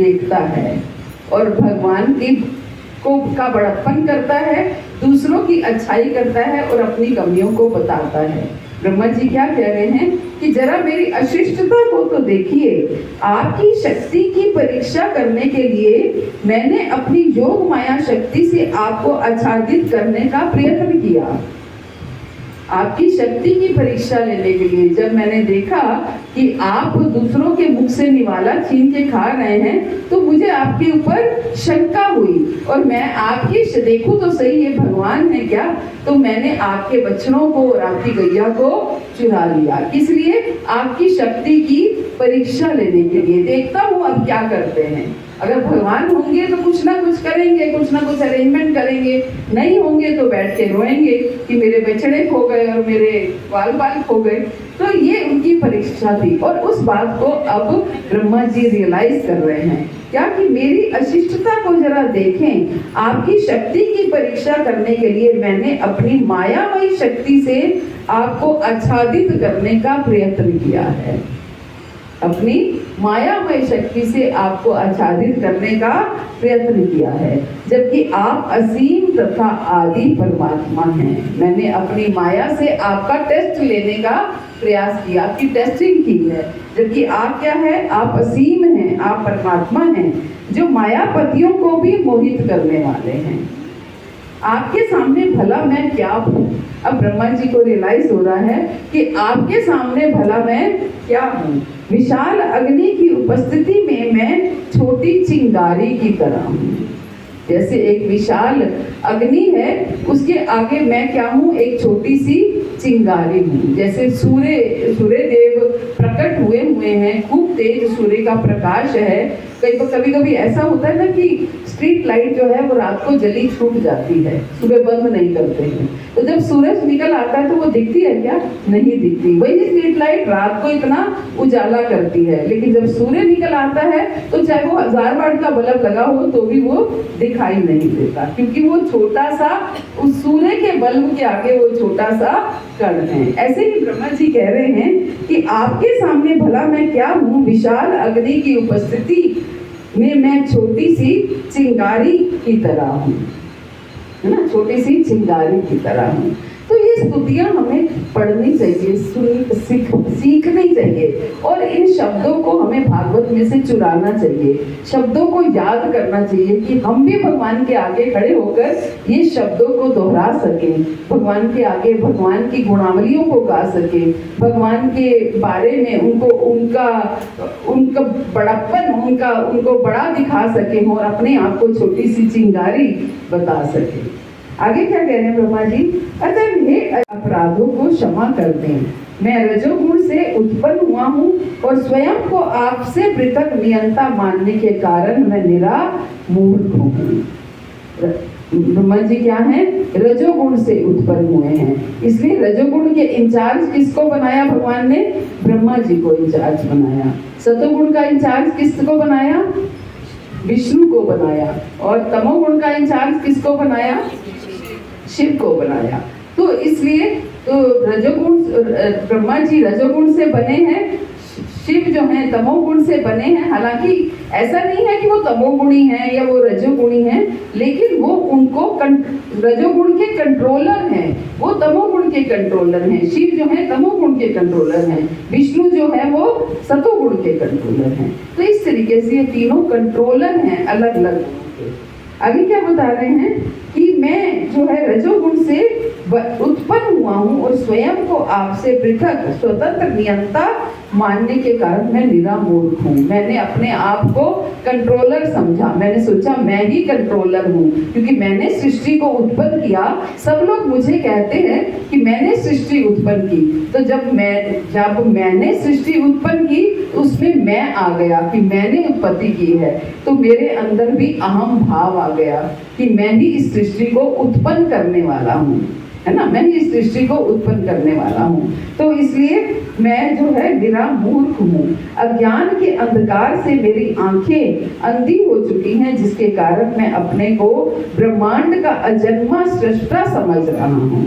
देखता है और भगवान की का बड़प्पन करता है, दूसरों की अच्छाई करता है और अपनी कमियों को बताता है। ब्रह्मा जी क्या कह रहे हैं कि जरा मेरी अशिष्टता को तो देखिए। आपकी शक्ति की परीक्षा करने के लिए मैंने अपनी योग माया शक्ति से आपको आच्छादित करने का प्रयत्न किया। आपकी शक्ति की परीक्षा लेने के लिए जब मैंने देखा कि आप दूसरों के मुख से निवाला छीन के खा रहे हैं, तो मुझे आपके ऊपर शंका हुई और मैं आपकी देखूं तो सही ये भगवान है क्या, तो मैंने आपके बच्चों को और आपकी गैया को चुरा लिया। किस लिए? आपकी शक्ति की परीक्षा लेने के लिए। देखता हूँ अब क्या करते हैं। अगर भगवान होंगे तो कुछ ना कुछ करेंगे, कुछ ना कुछ अरेंजमेंट करेंगे, नहीं होंगे तो बैठ के रोएंगे कि मेरे बछड़े खो गए और मेरे बाल बाल खो गए। तो ये उनकी परीक्षा थी और उस बात को अब ब्रह्मा जी रियलाइज कर रहे हैं क्या कि मेरी अशिष्टता को जरा देखें। आपकी शक्ति की परीक्षा करने के लिए मैंने अपनी मायामयी शक्ति से आपको आच्छादित करने का प्रयत्न किया है। अपनी मायामय शक्ति से आपको आच्छादित करने का प्रयत्न किया है, जबकि आप असीम तथा आदि परमात्मा हैं। मैंने अपनी माया से आपका टेस्ट लेने का प्रयास किया, आपकी टेस्टिंग की है, जबकि आप क्या है? आप असीम हैं, आप परमात्मा हैं जो मायापतियों को भी मोहित करने वाले हैं। आपके सामने भला मैं क्या हूँ? अब ब्रह्मा जी को रियलाइज हो रहा है कि आपके सामने भला मैं क्या हूँ। विशाल अग्नि की उपस्थिति में मैं छोटी चिंगारी की तरह हूँ। जैसे एक विशाल अग्नि है, उसके आगे मैं क्या हूँ? एक छोटी सी चिंगारी हूँ। जैसे सूर्य देव प्रकट हुए हैं, खूब तेज सूर्य का प्रकाश है। कभी कभी ऐसा होता है ना कि स्ट्रीट लाइट जो है वो रात को जली छूट जाती है, सुबह बंद नहीं करते हैं, तो जब सूरज निकल आता है तो वो दिखती है क्या? नहीं दिखती। वही स्ट्रीट लाइट रात को इतना उजाला करती है, लेकिन जब सूर्य निकल आता है तो चाहे वो 1000 वाट का बल्ब लगा हो तो भी वो दिखाई नहीं देता, क्योंकि वो छोटा सा, उस सूर्य के बल्ब के आगे वो छोटा सा कण है। ऐसे ही ब्रह्मा जी कह रहे हैं कि आपके सामने भला मैं क्या हूँ? विशाल अग्नि की उपस्थिति में मैं छोटी सी चिंगारी की तरह हूँ, है ना, छोटी सी चिंगारी की तरह हूँ। तो ये स्तुतियां हमें पढ़नी चाहिए, सीखनी चाहिए और इन शब्दों को हमें भागवत में से चुराना चाहिए, शब्दों को याद करना चाहिए कि हम भी भगवान के आगे खड़े होकर ये शब्दों को दोहरा सकें, भगवान के आगे भगवान की गुणावलियों को गा सकें, भगवान के बारे में उनका बड़प्पन, उनको बड़ा दिखा सकें और अपने आप को छोटी सी चिंगारी बता सकें। आगे क्या कह रहे हैं ब्रह्मा जी? अतः हे अपराधों को क्षमा कर दें। मैं रजोगुण से उत्पन्न हुआ हूँ और स्वयं को आपसे पृथक नियंता मानने के कारण मैं निरा मूर्ख हूँ। ब्रह्मा जी क्या है? रजोगुण से उत्पन्न हुए हैं, इसलिए रजोगुण के इंचार्ज किसको बनाया भगवान ने? ब्रह्मा जी को इंचार्ज बनाया। सतोगुण का इंचार्ज किसको बनाया? विष्णु को बनाया। और तमोगुण का इंचार्ज किसको बनाया? शिव को बनाया। तो इसलिए तो रजोगुण, ब्रह्मा जी रजोगुण से बने हैं, शिव जो हैं तमोगुण से बने हैं। हालांकि ऐसा नहीं है कि वो तमोगुणी हैं या वो रजोगुणी हैं, लेकिन वो उनको रजोगुण के कंट्रोलर हैं, वो तमोगुण के कंट्रोलर हैं। शिव जो है तमोगुण के कंट्रोलर हैं, विष्णु जो है वो सतोगुण के कंट्रोलर हैं। तो इस तरीके से ये तीनों कंट्रोलर हैं अलग अलग। आगे क्या बता रहे हैं कि मैं जो है रजोगुण से उत्पन्न हुआ हूँ और स्वयं को आपसे पृथक स्वतंत्र नियंता मानने के कारण मैं निरा मूर्ख हूँ। मैंने अपने आप को कंट्रोलर समझा, मैंने सोचा मैं ही कंट्रोलर हूँ, क्योंकि मैंने सृष्टि को उत्पन्न किया। सब लोग मुझे कहते हैं कि मैंने सृष्टि उत्पन्न की, तो जब मैंने सृष्टि उत्पन्न की तो उसमें मैं आ गया कि मैंने उत्पत्ति की है, तो मेरे अंदर भी अहम भाव आ गया कि मैं ही इस सृष्टि को उत्पन्न करने वाला हूँ, है ना, मैं ही इस सृष्टि को उत्पन्न करने वाला हूँ। तो इसलिए मैं जो है निरा मूर्ख हूँ। अज्ञान के अंधकार से मेरी आंखें अंधी हो चुकी हैं, जिसके कारण मैं अपने को ब्रह्मांड का अजन्मा सृष्टा समझ रहा हूँ।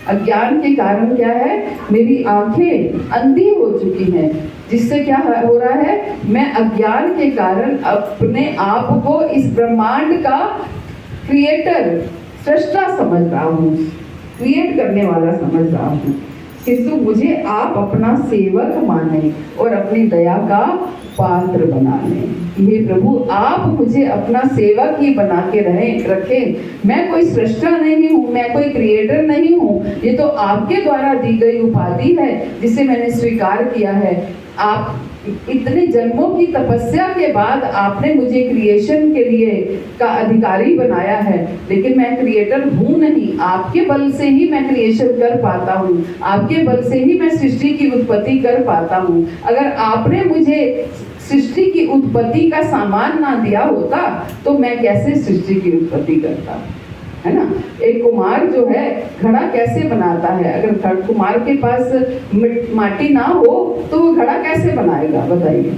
अज्ञान के कारण क्या है, मेरी आंखें अंधी हो चुकी हैं, जिससे क्या हो रहा है, मैं अज्ञान के कारण अपने आप को इस ब्रह्मांड का क्रिएटर, सृष्टा समझ रहा हूँ, क्रिएट करने वाला समझ रहा हूँ। किंतु मुझे आप अपना सेवक माने और अपनी दया का पात्र बना लें। हे प्रभु, आप मुझे अपना सेवक ही बना के रखें। मैं कोई सृष्टा नहीं हूँ, मैं कोई क्रिएटर नहीं हूँ, ये तो आपके द्वारा दी गई उपाधि है जिसे मैंने स्वीकार किया है। आप इतने जन्मों की तपस्या के बाद आपने मुझे क्रिएशन के लिए का अधिकारी बनाया है, लेकिन मैं क्रिएटर हूँ नहीं। आपके बल से ही मैं क्रिएशन कर पाता हूँ, आपके बल से ही मैं सृष्टि की उत्पत्ति कर पाता हूँ। अगर आपने मुझे सृष्टि की उत्पत्ति का सामान ना दिया होता तो मैं कैसे सृष्टि की उत्पत्ति करता, है ना। एक कुम्हार जो है घड़ा कैसे बनाता है, अगर कुम्हार के पास माटी ना हो तो वो घड़ा कैसे बनाएगा, बताइए,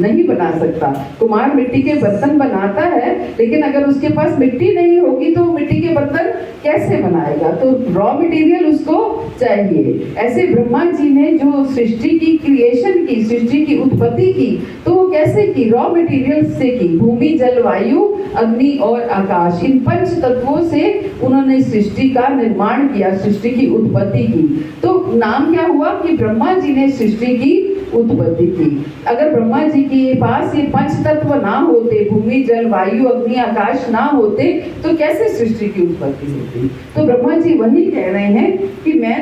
नहीं बना सकता। कुम्हार मिट्टी के बर्तन बनाता है, लेकिन अगर उसके पास मिट्टी नहीं होगी तो मिट्टी के बर्तन कैसे बनाएगा, तो रॉ मटेरियल उसको चाहिए। ऐसे ब्रह्मा जी ने जो सृष्टि की क्रिएशन की, सृष्टि की उत्पत्ति की, तो वो कैसे की, रॉ मटेरियल से की। भूमि, जल, वायु, अग्नि और आकाश, इन पंच तत्वों से उन्होंने सृष्टि का निर्माण किया, सृष्टि की उत्पत्ति की। तो नाम क्या हुआ कि ब्रह्मा जी ने सृष्टि की उत्पत्ति की। अगर ब्रह्मा जी के पास ये पंच तत्व ना होते, भूमि, जल, वायु, अग्नि, आकाश ना होते, तो कैसे सृष्टि की उत्पत्ति होती। तो ब्रह्मा जी वही कह रहे हैं कि मैं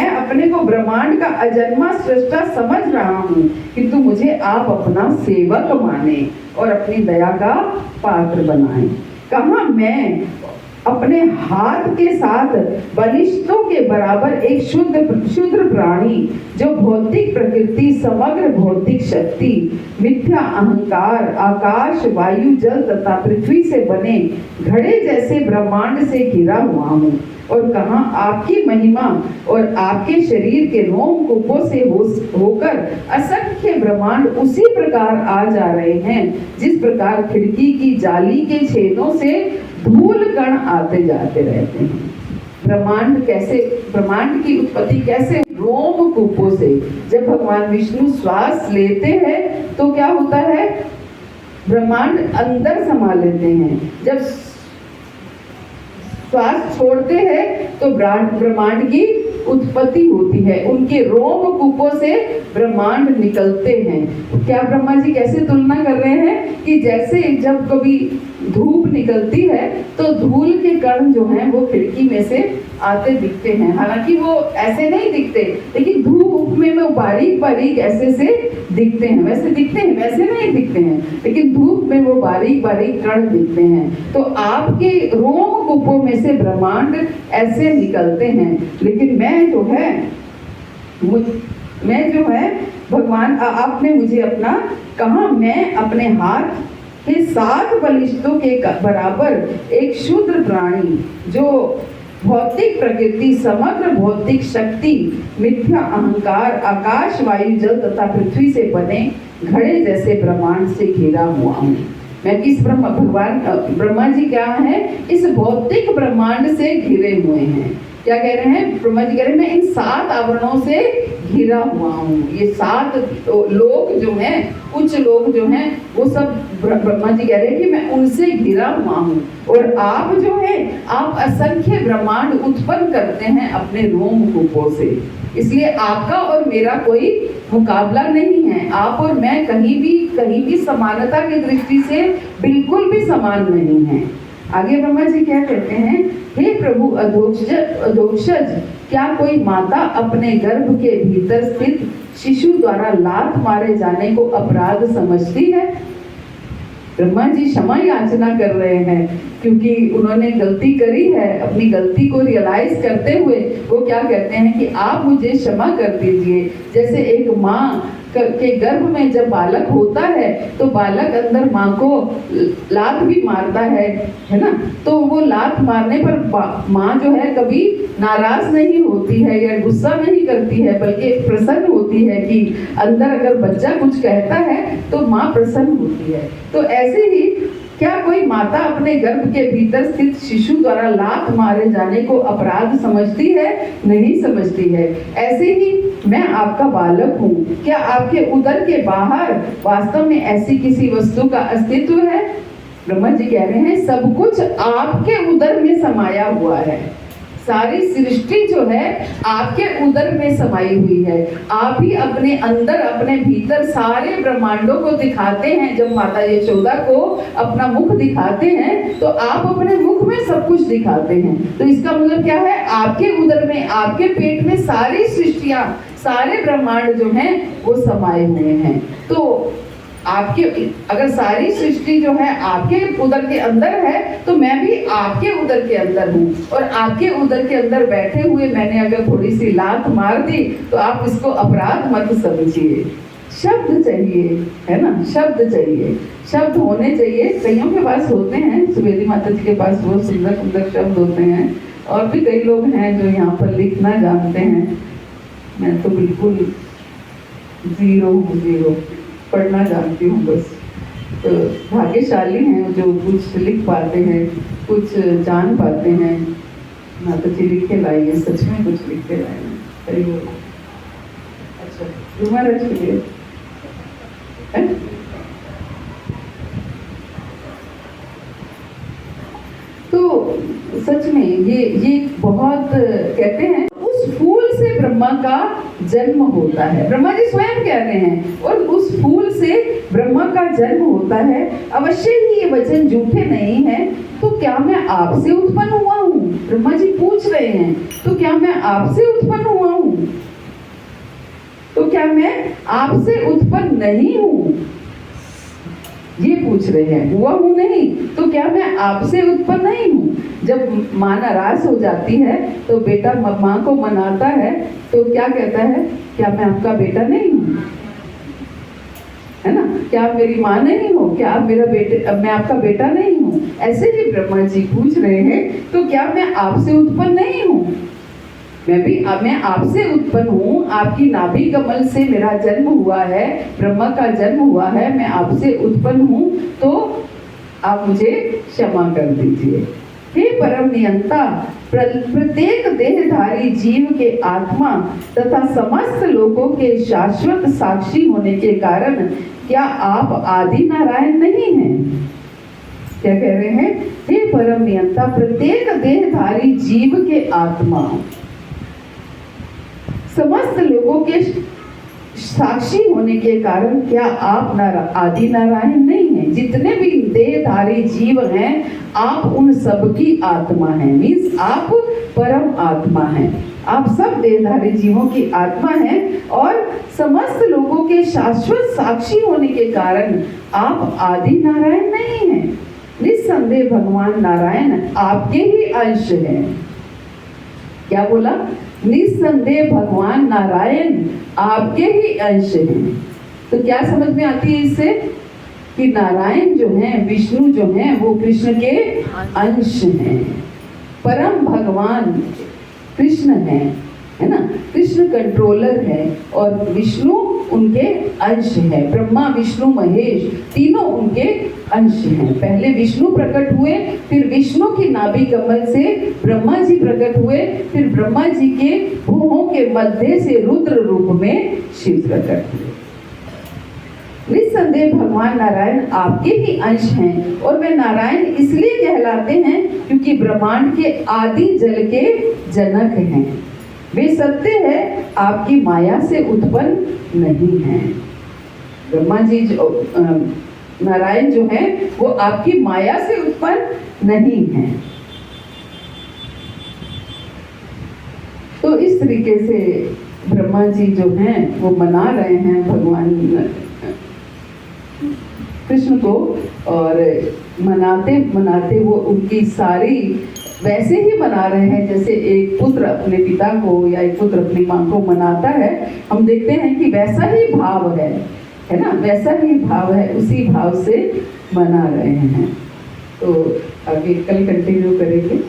अपने को ब्रह्मांड का अजन्मा सृष्टा समझ रहा हूँ, किंतु मुझे आप अपना सेवक माने और अपनी दया का पात्र बनाएं। कहाँ मैं अपने हाथ के साथ बलिष्ठों के बराबर एक शुद्र प्राणी, जो भौतिक प्रकृति, समग्र भौतिक शक्ति, मिथ्या अहंकार, आकाश, वायु, जल तथा पृथ्वी से बने घड़े जैसे ब्रह्मांड से घिरा हुआ हूँ। और कहाँ आपकी महिमा और आपके शरीर के रोमकूपों से होकर असंख्य ब्रह्मांड उसी प्रकार आ जा रहे हैं जिस प्रकार खिड़की की जाली के छेदों से धूल कण आते जाते रहते हैं। ब्रह्मांड की उत्पत्ति कैसे, रोमकूपों से। जब भगवान विष्णु श्वास लेते हैं तो क्या होता है, ब्रह्मांड अंदर समा लेते हैं। जब श्वास छोड़ते हैं तो ब्रह्मांड की उत्पत्ति होती है, उनके रोमकूपों से ब्रह्मांड निकलते हैं। क्या ब्रह्मा जी कैसे तुलना कर रहे हैं कि जैसे जब कभी धूप निकलती है तो धूल के कण जो हैं वो खिड़की में से आते दिखते हैं। हालांकि वो ऐसे नहीं दिखते, लेकिन धूप में वो बारीक बारीक ऐसे से दिखते हैं, वैसे दिखते हैं, वैसे नहीं दिखते हैं, लेकिन धूप में वो बारीक बारीक कण दिखते हैं। तो आपके रोमकूपों में से ब्रह्मांड ऐसे निकलते हैं। लेकिन मैं जो है भगवान, आपने मुझे अपना कहा, मैं अपने हाथ के 7 बलिष्ठों के बराबर एक शुद्र प्राणी, जो भौतिक प्रकृति, समग्र भौतिक शक्ति, मिथ्या अहंकार, आकाश, वायु, जल तथा पृथ्वी से बने घड़े जैसे ब्रह्मांड से घिरा हुआ हूँ। मैं किस ब्रह्मा जी क्या है, इस भौतिक ब्रह्मांड से घिरे हुए हैं। क्या कह रहे हैं ब्रह्मा जी, कह रहे हैं मैं इन 7 आवरणों से घिरा हुआ हूँ। ये 7 लोग जो हैं, उच्च लोग जो हैं, वो सब ब्रह्मा जी कह रहे हैं कि मैं उनसे घिरा हुआ हूँ। और आप जो है, आप असंख्य ब्रह्मांड उत्पन्न करते हैं अपने रोमकूपों से। इसलिए आपका और मेरा कोई मुकाबला नहीं है। आप और मैं कहीं भी समानता की दृष्टि से बिल्कुल भी समान नहीं है। आगे ब्रह्मा जी क्या कहते हैं, हे प्रभु अधोक्षज, क्या कोई माता अपने गर्भ के भीतर स्थित शिशु द्वारा लात मारे जाने को अपराध समझती है। ब्रह्मा जी क्षमा याचना कर रहे हैं, क्योंकि उन्होंने गलती करी है। अपनी गलती को रियलाइज करते हुए वो क्या कहते हैं कि आप मुझे क्षमा कर दीजिए। जैसे एक माँ के गर्भ में जब बालक होता है तो बालक अंदर माँ को लात भी मारता है ना। तो वो लात मारने पर माँ जो है कभी नाराज नहीं होती है या गुस्सा नहीं करती है, बल्कि प्रसन्न होती है कि अंदर अगर बच्चा कुछ कहता है तो माँ प्रसन्न होती है। तो ऐसे ही क्या कोई माता अपने गर्भ के भीतर स्थित शिशु द्वारा लात मारे जाने को अपराध समझती है? नहीं समझती है। ऐसे ही मैं आपका बालक हूँ। क्या आपके उदर के बाहर वास्तव में ऐसी किसी वस्तु का अस्तित्व है? ब्रह्मा जी कह रहे हैं सब कुछ आपके उदर में समाया हुआ है। सारी सृष्टि जो है आपके उदर में समाई हुई है। आप ही अपने अंदर अपने भीतर सारे ब्रह्मांडों को दिखाते हैं। जब माता यशोदा को अपना मुख दिखाते हैं तो आप अपने मुख में सब कुछ दिखाते हैं। तो इसका मतलब क्या है? आपके उदर में, आपके पेट में सारी सृष्टियां, सारे ब्रह्मांड जो हैं वो समाये हुए हैं। तो आपके, अगर सारी सृष्टि जो है आपके उदर के अंदर है तो मैं भी आपके उदर के अंदर हूँ। और आपके उदर के अंदर बैठे हुए मैंने अगर थोड़ी सी लात मार दी तो आप इसको अपराध मत समझिए। शब्द चाहिए, है ना, शब्द चाहिए, शब्द होने चाहिए। कईयों के पास होते हैं, सुवेदी माता जी के पास बहुत सुंदर सुंदर शब्द होते हैं, और भी कई लोग हैं जो यहाँ पर लिखना जानते हैं। मैं तो बिल्कुल जीरो हूँ, जीरो, पढ़ना जानती हूँ बस। तो भाग्यशाली हैं जो कुछ लिख पाते हैं, कुछ जान पाते हैं। माता जी लिख के लाई है, सच में कुछ लिख के लाए हैं। अच्छा, तुम्हारा चलिए तो सच में ये बहुत कहते हैं उस फूल से ब्रह्मा का जन्म होता है। ब्रह्मा जी स्वयं कह रहे हैं, और उस फूल से ब्रह्मा का जन्म होता है। अवश्य ही ये वचन झूठे नहीं है। तो क्या मैं आपसे उत्पन्न हुआ हूँ? ब्रह्मा जी पूछ रहे हैं, तो क्या मैं आपसे उत्पन्न हुआ हूँ? तो क्या मैं आपसे उत्पन्न नहीं हूँ? ये पूछ रहे हैं। हुआ हूँ नहीं, तो क्या मैं आपसे उत्पन्न नहीं हूँ? जब माँ नाराज हो जाती है तो बेटा माँ को मनाता है तो क्या कहता है? क्या मैं आपका बेटा नहीं हूँ? है ना, क्या आप मेरी माँ नहीं हो? क्या आप मेरा बेटे, मैं आपका बेटा नहीं हूँ? ऐसे ही ब्रह्मा जी पूछ रहे हैं, तो क्या मैं आपसे उत्पन्न नहीं हूँ? मैं आपसे उत्पन्न हूँ। आपकी नाभि कमल से मेरा जन्म हुआ है, ब्रह्मा का जन्म हुआ है। मैं आपसे उत्पन्न हूँ, तो आप मुझे क्षमा कर दीजिए। हे परम नियंता, प्रत्येक देहधारी जीव के आत्मा तथा समस्त लोगों के शाश्वत साक्षी होने के कारण क्या आप आदि नारायण नहीं हैं? क्या कह रहे हैं? हे परम नियंता, प्रत्येक देहधारी जीव के आत्मा, समस्त लोगों के साक्षी होने के कारण क्या आप आदि नारायण नहीं हैं? जितने भी देहधारी जीव हैं आप उन सब की आत्मा हैं। मीन्स आप परम आत्मा हैं। आप सब देहधारी जीवों की आत्मा हैं और समस्त लोगों के शाश्वत साक्षी होने के कारण आप आदि नारायण नहीं हैं। निस्संदेह भगवान नारायण आपके ही अंश हैं। क्या बोला? निस्संदेह भगवान नारायण आपके ही अंश हैं। तो क्या समझ में आती है इससे? कि नारायण जो हैं, विष्णु जो हैं, वो कृष्ण के अंश हैं। परम भगवान कृष्ण हैं, है ना। कृष्ण कंट्रोलर है और विष्णु उनके अंश है। ब्रह्मा विष्णु महेश तीनों उनके अंश हैं। पहले विष्णु प्रकट हुए, फिर विष्णु की नाभि कमल से ब्रह्मा जी प्रकट हुए, फिर ब्रह्मा जी के भुवों के मध्य से रुद्र रूप में शिव प्रकट हुए। निस्संदेह भगवान नारायण आपके ही अंश हैं और वे नारायण इसलिए कहलाते हैं क्योंकि ब्रह्मांड के आदि जल के जनक हैं। वे सत्य है, आपकी माया से उत्पन्न नहीं है। ब्रह्मा जी जो नारायण जो है वो आपकी माया से उत्पन्न नहीं है। तो इस तरीके से ब्रह्मा जी जो हैं वो मना रहे हैं भगवान कृष्ण को, और मनाते मनाते वो उनकी सारी वैसे ही मना रहे हैं जैसे एक पुत्र अपने पिता को या एक पुत्र अपनी माँ को मनाता है। हम देखते हैं कि वैसा ही भाव है ना, वैसा ही भाव है, उसी भाव से मना रहे हैं। तो आगे कल कंटिन्यू करेंगे।